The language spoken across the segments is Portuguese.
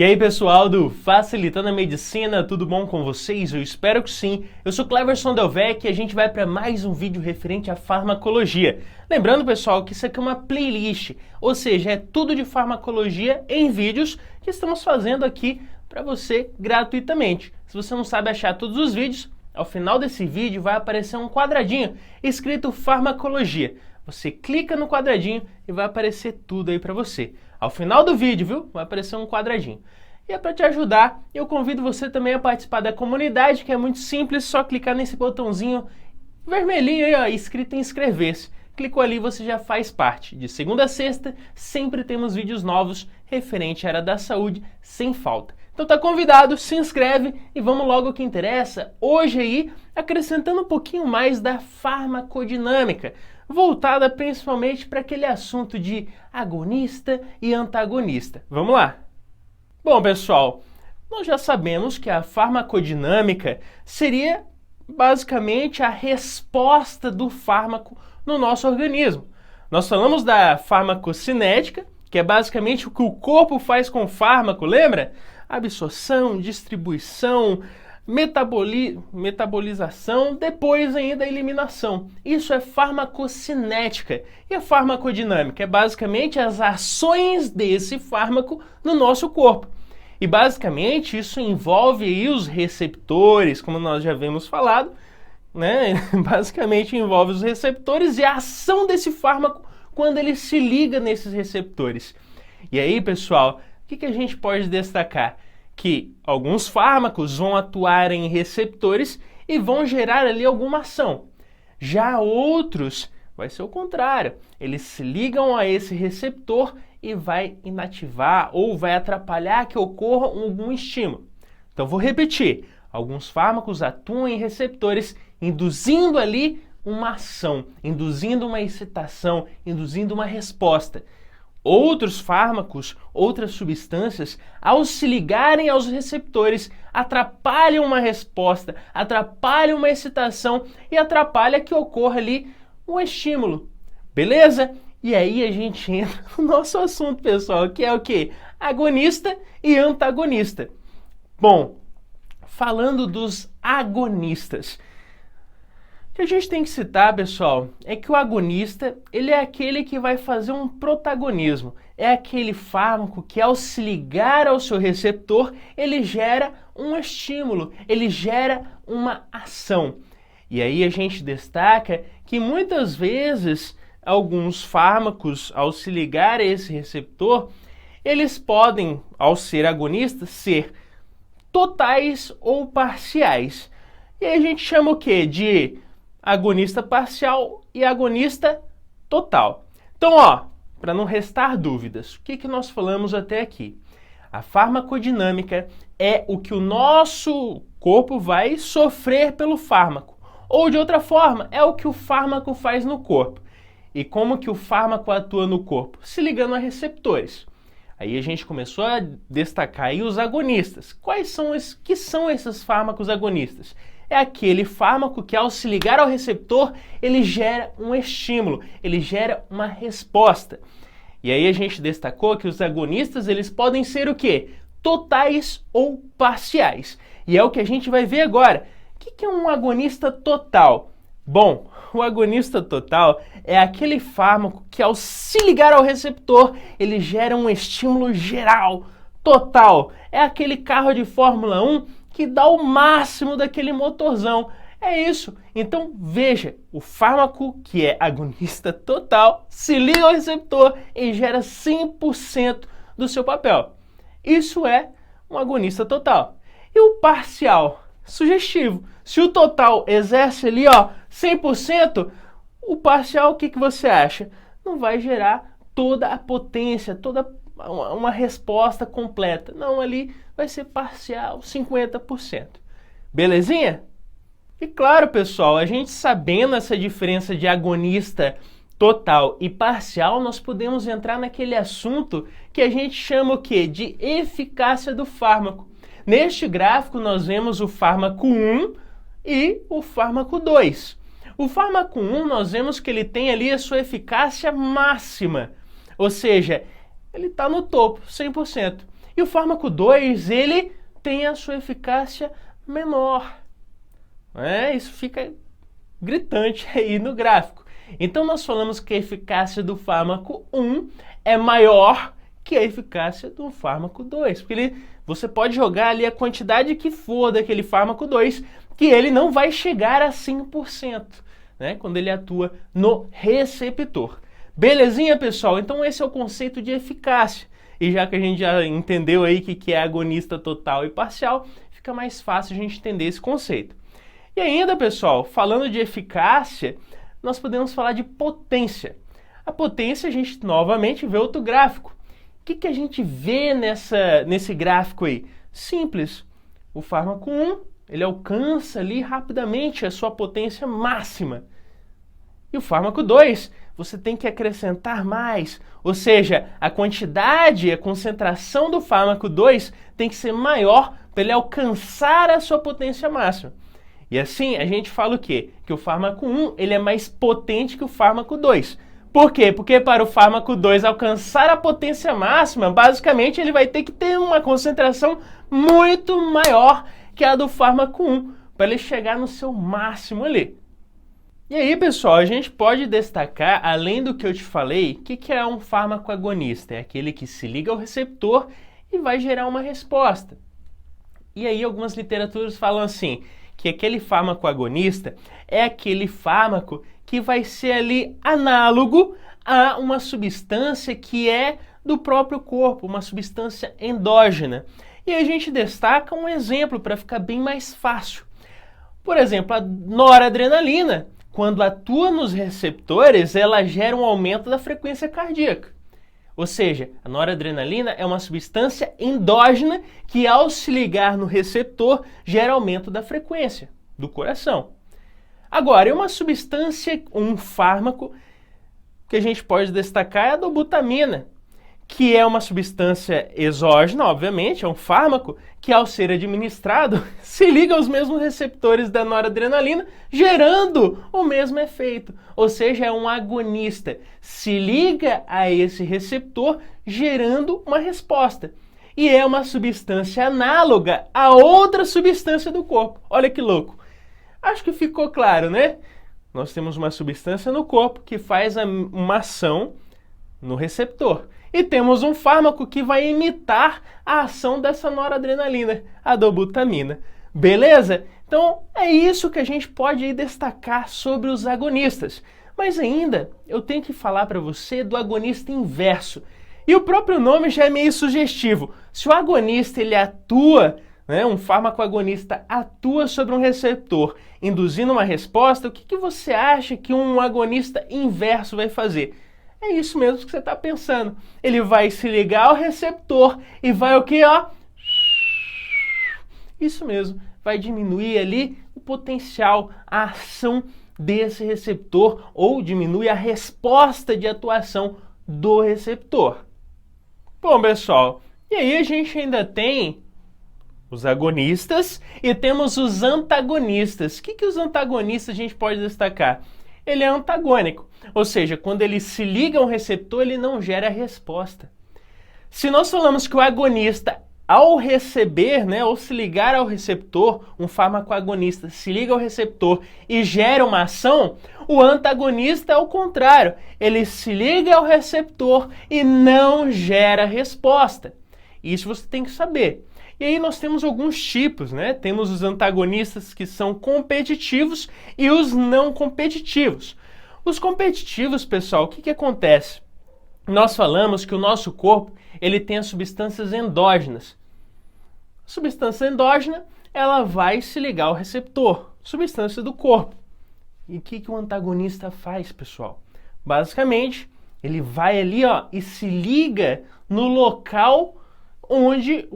E aí pessoal do Facilitando a Medicina, tudo bom com vocês? Eu espero que sim. Eu sou Cleverson Delvecchi e a gente vai para mais um vídeo referente à farmacologia. Lembrando pessoal que isso aqui é uma playlist, ou seja, é tudo de farmacologia em vídeos que estamos fazendo aqui para você gratuitamente. Se você não sabe achar todos os vídeos, ao final desse vídeo vai aparecer um quadradinho escrito farmacologia. Você clica no quadradinho e vai aparecer tudo aí para você. Ao final do vídeo, viu? Vai aparecer um quadradinho. E é para te ajudar, eu convido você também a participar da comunidade, que é muito simples, só clicar nesse botãozinho vermelhinho aí, ó, escrito em inscrever-se. Clicou ali, você já faz parte. De segunda a sexta, sempre temos vídeos novos referente à área da saúde, sem falta. Então tá convidado, se inscreve e vamos logo ao que interessa. Hoje aí, acrescentando um pouquinho mais da farmacodinâmica, voltada principalmente para aquele assunto de agonista e antagonista. Vamos lá? Bom, pessoal, nós já sabemos que a farmacodinâmica seria basicamente a resposta do fármaco no nosso organismo. Nós falamos da farmacocinética, que é basicamente o que o corpo faz com o fármaco, lembra? Absorção, distribuição, metabolização, depois ainda a eliminação. Isso é farmacocinética. E a farmacodinâmica é basicamente as ações desse fármaco no nosso corpo. E basicamente isso envolve aí os receptores, como nós já havemos falado, né? Basicamente envolve os receptores e a ação desse fármaco quando ele se liga nesses receptores. E aí, pessoal, o que a gente pode destacar? Que alguns fármacos vão atuar em receptores e vão gerar ali alguma ação. Já outros vai ser o contrário. Eles se ligam a esse receptor e vai inativar ou vai atrapalhar que ocorra algum estímulo. Então vou repetir. Alguns fármacos atuam em receptores, induzindo ali uma ação, induzindo uma excitação, induzindo uma resposta. Outros fármacos, outras substâncias, ao se ligarem aos receptores, atrapalham uma resposta, atrapalham uma excitação e atrapalha que ocorra ali um estímulo. Beleza? E aí a gente entra no nosso assunto, pessoal, que é o quê? Agonista e antagonista. Bom, falando dos agonistas, o que a gente tem que citar, pessoal, é que o agonista, ele é aquele que vai fazer um protagonismo. É aquele fármaco que, ao se ligar ao seu receptor, ele gera um estímulo, ele gera uma ação. E aí a gente destaca que muitas vezes alguns fármacos, ao se ligar a esse receptor, eles podem, ao ser agonistas, ser totais ou parciais. E aí a gente chama o quê? De agonista parcial e agonista total. Então, ó, para não restar dúvidas, o que nós falamos até aqui? A farmacodinâmica é o que o nosso corpo vai sofrer pelo fármaco. Ou, de outra forma, é o que o fármaco faz no corpo. E como que o fármaco atua no corpo? Se ligando a receptores. Aí a gente começou a destacar aí os agonistas. Quais são esses fármacos agonistas? É aquele fármaco que, ao se ligar ao receptor, ele gera um estímulo, ele gera uma resposta. E aí a gente destacou que os agonistas, eles podem ser o quê? Totais ou parciais. E é o que a gente vai ver agora. O que é um agonista total? Bom, o agonista total é aquele fármaco que, ao se ligar ao receptor, ele gera um estímulo geral, total. É aquele carro de Fórmula 1 que dá o máximo daquele motorzão. É isso. Então, veja, o fármaco que é agonista total se liga ao receptor e gera 100% do seu papel. Isso é um agonista total. E o parcial? Sugestivo. Se o total exerce ali, ó, 100%, o parcial, o que você acha? Não vai gerar toda a potência, toda uma resposta completa. Não, ali vai ser parcial, 50%. Belezinha? E claro, pessoal, a gente sabendo essa diferença de agonista total e parcial, nós podemos entrar naquele assunto que a gente chama o quê? De eficácia do fármaco. Neste gráfico, nós vemos o fármaco 1 e o fármaco 2. O fármaco 1, nós vemos que ele tem ali a sua eficácia máxima, ou seja, ele está no topo, 100%. E o fármaco 2, ele tem a sua eficácia menor. Isso fica gritante aí no gráfico. Então nós falamos que a eficácia do fármaco 1 é maior que a eficácia do fármaco 2, porque você pode jogar ali a quantidade que for daquele fármaco 2, que ele não vai chegar a 100%, né, quando ele atua no receptor. Belezinha, pessoal? Então esse é o conceito de eficácia. E já que a gente já entendeu aí o que é agonista total e parcial, fica mais fácil a gente entender esse conceito. E ainda, pessoal, falando de eficácia, nós podemos falar de potência. A potência, a gente novamente vê outro gráfico. O que a gente vê nesse gráfico aí? Simples. O fármaco 1, ele alcança ali rapidamente a sua potência máxima. E o fármaco 2, você tem que acrescentar mais. Ou seja, a quantidade, a concentração do fármaco 2 tem que ser maior para ele alcançar a sua potência máxima. E assim, a gente fala o quê? Que o fármaco 1 ele é mais potente que o fármaco 2. Por quê? Porque para o fármaco 2 alcançar a potência máxima, basicamente ele vai ter que ter uma concentração muito maior que a do fármaco 1, para ele chegar no seu máximo ali. E aí, pessoal, a gente pode destacar, além do que eu te falei, o que é um fármaco agonista? É aquele que se liga ao receptor e vai gerar uma resposta. E aí algumas literaturas falam assim, que aquele fármaco agonista é aquele fármaco que vai ser ali análogo a uma substância que é do próprio corpo, uma substância endógena. E a gente destaca um exemplo para ficar bem mais fácil. Por exemplo, a noradrenalina, quando atua nos receptores, ela gera um aumento da frequência cardíaca. Ou seja, a noradrenalina é uma substância endógena que, ao se ligar no receptor, gera aumento da frequência do coração. Agora, é uma substância, um fármaco, que a gente pode destacar é a dobutamina, que é uma substância exógena, obviamente, é um fármaco que, ao ser administrado, se liga aos mesmos receptores da noradrenalina, gerando o mesmo efeito. Ou seja, é um agonista. Se liga a esse receptor, gerando uma resposta. E é uma substância análoga a outra substância do corpo. Olha que louco. Acho que ficou claro, né? Nós temos uma substância no corpo que faz uma ação no receptor. E temos um fármaco que vai imitar a ação dessa noradrenalina, a dobutamina. Beleza? Então é isso que a gente pode aí destacar sobre os agonistas. Mas ainda eu tenho que falar para você do agonista inverso. E o próprio nome já é meio sugestivo. Se o agonista ele atua, um fármaco agonista atua sobre um receptor, induzindo uma resposta, o que você acha que um agonista inverso vai fazer? É isso mesmo que você está pensando. Ele vai se ligar ao receptor e vai o quê? Isso mesmo, vai diminuir ali o potencial, a ação desse receptor ou diminui a resposta de atuação do receptor. Bom, pessoal, e aí a gente ainda tem os agonistas e temos os antagonistas. O que os antagonistas a gente pode destacar? Ele é antagônico, ou seja, quando ele se liga a um receptor, ele não gera resposta. Se nós falamos que o agonista, ao receber, ou se ligar ao receptor, um fármaco agonista se liga ao receptor e gera uma ação, o antagonista é o contrário, ele se liga ao receptor e não gera resposta. Isso você tem que saber. E aí nós temos alguns tipos, Temos os antagonistas que são competitivos e os não competitivos. Os competitivos, pessoal, o que acontece? Nós falamos que o nosso corpo ele tem as substâncias endógenas. A substância endógena, ela vai se ligar ao receptor, substância do corpo. E o que o antagonista faz, pessoal? Basicamente, ele vai ali e se liga no local onde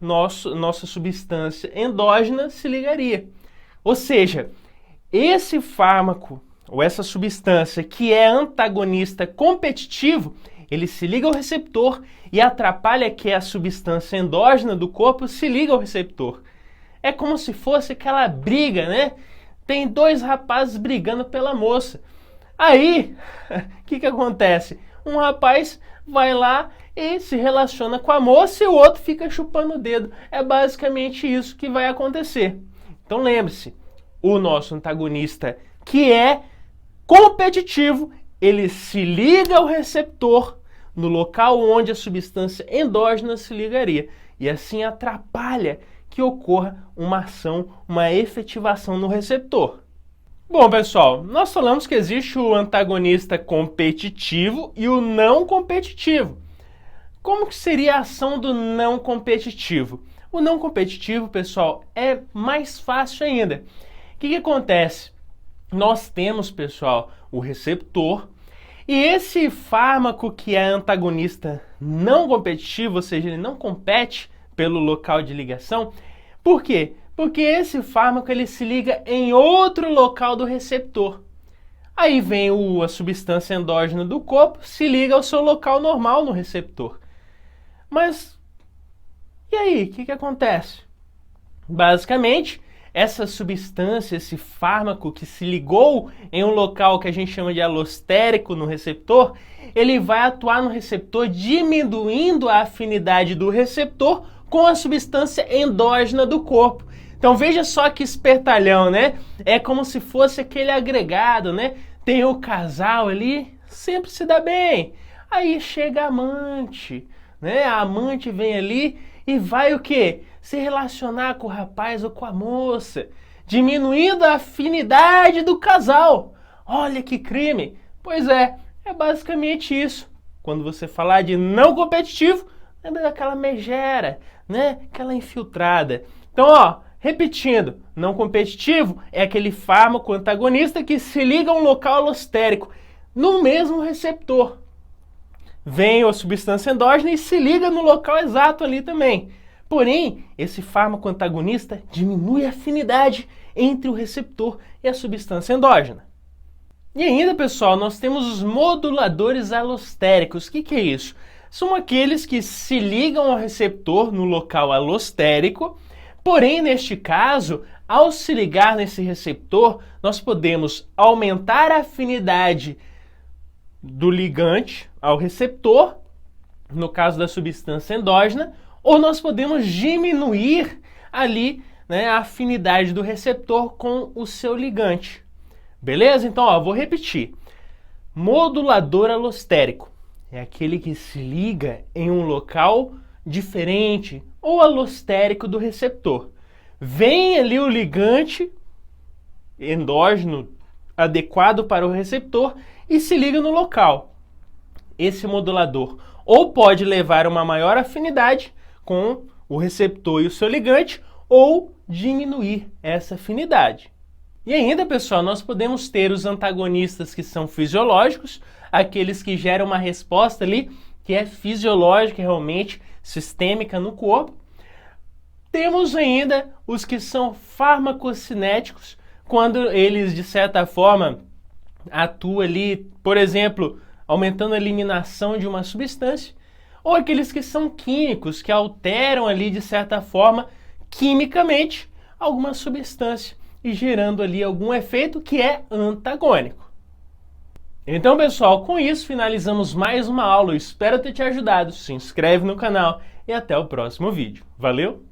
nossa substância endógena se ligaria. Ou seja, esse fármaco ou essa substância que é antagonista competitivo, ele se liga ao receptor e atrapalha que a substância endógena do corpo se liga ao receptor. É como se fosse aquela briga, Tem dois rapazes brigando pela moça. Aí, o que acontece? Um rapaz vai lá, e se relaciona com a moça e o outro fica chupando o dedo. É basicamente isso que vai acontecer. Então lembre-se, o nosso antagonista, que é competitivo, ele se liga ao receptor no local onde a substância endógena se ligaria e assim atrapalha que ocorra uma ação, uma efetivação no receptor. Bom, pessoal, nós falamos que existe o antagonista competitivo e o não competitivo. Como que seria a ação do não competitivo? O não competitivo, pessoal, é mais fácil ainda. O que acontece? Nós temos, pessoal, o receptor e esse fármaco que é antagonista não competitivo, ou seja, ele não compete pelo local de ligação. Por quê? Porque esse fármaco ele se liga em outro local do receptor. Aí vem a substância endógena do corpo, se liga ao seu local normal no receptor. Mas, e aí, o que acontece? Basicamente, essa substância, esse fármaco que se ligou em um local que a gente chama de alostérico no receptor, ele vai atuar no receptor diminuindo a afinidade do receptor com a substância endógena do corpo. Então veja só que espertalhão, né? É como se fosse aquele agregado, né? Tem o casal ali, sempre se dá bem. Aí chega a amante, né? A amante vem ali e vai o quê? Se relacionar com o rapaz ou com a moça, diminuindo a afinidade do casal. Olha que crime! Pois é basicamente isso. Quando você falar de não competitivo, lembra daquela megera, né? Aquela infiltrada. Então, ó, repetindo, não competitivo é aquele fármaco antagonista que se liga a um local alostérico no mesmo receptor. Vem a substância endógena e se liga no local exato ali também. Porém, esse fármaco antagonista diminui a afinidade entre o receptor e a substância endógena. E ainda, pessoal, nós temos os moduladores alostéricos. O que é isso? São aqueles que se ligam ao receptor no local alostérico, porém, neste caso, ao se ligar nesse receptor, nós podemos aumentar a afinidade do ligante ao receptor, no caso da substância endógena, ou nós podemos diminuir ali, né, a afinidade do receptor com o seu ligante. Beleza? Então, ó, vou repetir. Modulador alostérico é aquele que se liga em um local diferente ou alostérico do receptor. Vem ali o ligante endógeno adequado para o receptor e se liga no local. Esse modulador ou pode levar a uma maior afinidade com o receptor e o seu ligante, ou diminuir essa afinidade. E ainda, pessoal, nós podemos ter os antagonistas que são fisiológicos, aqueles que geram uma resposta ali que é fisiológica, realmente sistêmica no corpo. Temos ainda os que são farmacocinéticos, quando eles, de certa forma, atuam ali, por exemplo, aumentando a eliminação de uma substância, ou aqueles que são químicos, que alteram ali, de certa forma, quimicamente, alguma substância e gerando ali algum efeito que é antagônico. Então, pessoal, com isso finalizamos mais uma aula. Eu espero ter te ajudado. Se inscreve no canal e até o próximo vídeo. Valeu!